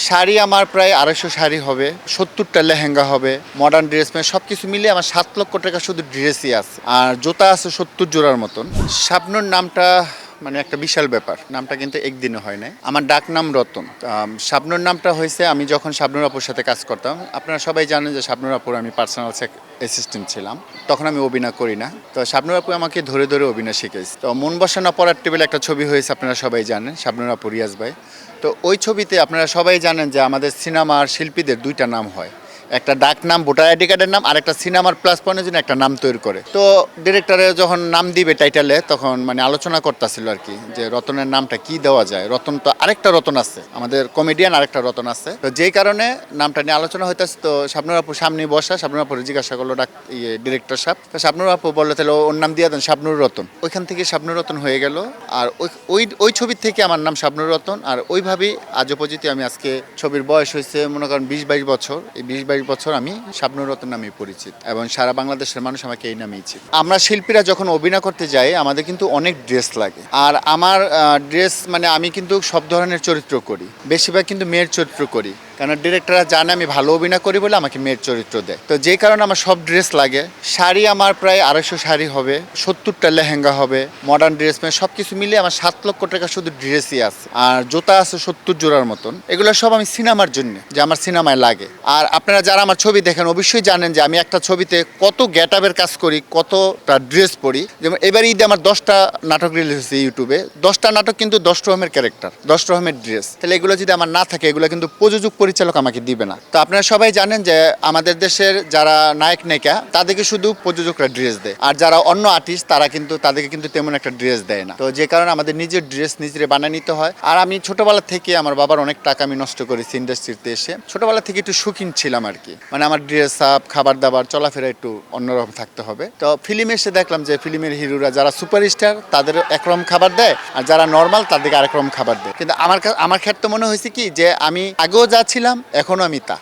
শাড়ি আমার প্রায় 250 শাড়ি হবে, 70টা লেহেঙ্গা হবে, মডার্ন ড্রেস, মানে সব কিছু মিলিয়ে আমার 7 লক্ষ টাকা শুধু ড্রেসই আছে। আর জুতা আছে 70 জোড়ার মতন। শাবনূর নামটা মানে একটা বিশাল ব্যাপার। নামটা কিন্তু একদিনে হয় নাই। আমার ডাক নাম রতন। শাবনূর নামটা হয়েছে আমি যখন শাবনূর আপুর সাথে কাজ করতাম। আপনারা সবাই জানেন যে শাবনূর আপুর আমি পার্সোনাল অ্যাসিস্ট্যান্ট ছিলাম। তখন আমি অভিনয় করি না। তো শাবনূর আপু আমাকে ধরে ধরে অভিনয় শিখেছে। তো মন বসানো পড়ার টেবিলে একটা ছবি হয়েছে, আপনারা সবাই জানেন, শাবনূর আপু, রিয়াজ ভাই। তো ওই ছবিতে আপনারা সবাই জানেন যে আমাদের সিনেমার শিল্পীদের দুইটা নাম হয়, একটা ডাক নাম, ভোটার আইডি কার্ডের নাম, আর একটা সিনেমার প্লাস পয়েন্টের জন্য একটা নাম তৈরি করে। তো ডিরেক্টরে যখন নাম দিবে টাইটেলে, তখন মানে আলোচনা করতেছিল আর কি, যে রতনের নামটা কি দেওয়া যায়। রতন তো আরেকটা রতন আছে, আমাদের কমেডিয়ান আরেকটা রতন আছে। তো যেই কারণে নামটা নিয়ে আলোচনা হইতেছে। তো শাবনূর আপু সামনে বসা, শাবনূর আপুর জিজ্ঞাসা করলো ডিরেক্টর সাহেব। তো শাবনূর আপু বললো তাহলে ওর নাম দিয়ে দেন শাবনূর রতন। ওইখান থেকে শাবনূর রতন হয়ে গেল। আর ওই ওই ছবির থেকে আমার নাম শাবনূর রতন। আর ওইভাবেই আজও পর্যন্ত আমি আজকে, ছবির বয়স হয়েছে মনে করেন 20-22 বছর, এই 20-22 বছর আমি শাবনূর রতন নামে পরিচিত, এবং সারা বাংলাদেশের মানুষ আমাকে এই নামেই চিনে। আমরা শিল্পীরা যখন অভিনয় করতে যাই আমাদের কিন্তু অনেক ড্রেস লাগে। আর আমার ড্রেস মানে আমি কিন্তু সব ধরনের চরিত্র করি, বেশিরভাগ কিন্তু মেয়ের চরিত্র করি, কারণ ডিরেক্টররা জানে আমি ভালো অভিনয় করি বলে আমাকে মেয়ের চরিত্র দেয়। তো যেই কারণে আমার সব ড্রেস লাগে। শাড়ি আমার প্রায় 250 শাড়ি হবে, 70টা লেহেঙ্গা হবে, মডার্ন ড্রেস, মানে সব কিছু মিলিয়ে আমার 7 লক্ষ টাকা শুধু ড্রেসই আছে। আর জুতা আছে 70 জোড়ার মতন। এগুলো সব আমি সিনেমার জন্য, যে আমার সিনেমায় লাগে। আর আপনারা যারা আমার ছবি দেখেন অবশ্যই জানেন যে আমি একটা ছবিতে কত গেট আপের কাজ করি, কতটা ড্রেস পরি। যেমন এবার ঈদে আমার 10টা নাটক রিলিজ হয়েছে ইউটিউবে। 10টা নাটক কিন্তু 10 রকমের ক্যারেক্টার, 10 রকমের ড্রেস। তাহলে এগুলো যদি আমার না থাকে, এগুলো কিন্তু প্রযোজক পরিচালক আমাকে দিবে না। তো আপনারা সবাই জানেন যে আমাদের দেশের যারা নায়ক নায়িকা তাদেরকে শুধু প্রযোজকরা ড্রেস দেয়, আর যারা অন্য আর্টিস্ট তারা কিন্তু তাদেরকে কিন্তু তেমন একটা ড্রেস দেয় না। তো যে কারণে আমাদের নিজের ড্রেস নিজের বানিয়ে নিতে হয়। আর আমি ছোটবেলা থেকে, আমার বাবার অনেক টাকা আমি নষ্ট করেছি ইন্ডাস্ট্রিতে এসে। ছোটবেলা থেকে একটু শৌখিন ছিলাম আর কি, মানে আমার ড্রেস আপ, খাবার দাবার, চলাফেরা একটু অন্যরকম থাকতে হবে। তো ফিল্মে এসে দেখলাম যে ফিল্মের হিরোরা যারা সুপারস্টার তাদের একরকম খাবার দেয়, আর যারা নর্মাল তাদেরকে আরেক রকম খাবার দেয়। কিন্তু আমার ক্ষেত্রে মনে হয়েছে কি, যে আমি আগেও যা ছিলাম এখনো আমি তা।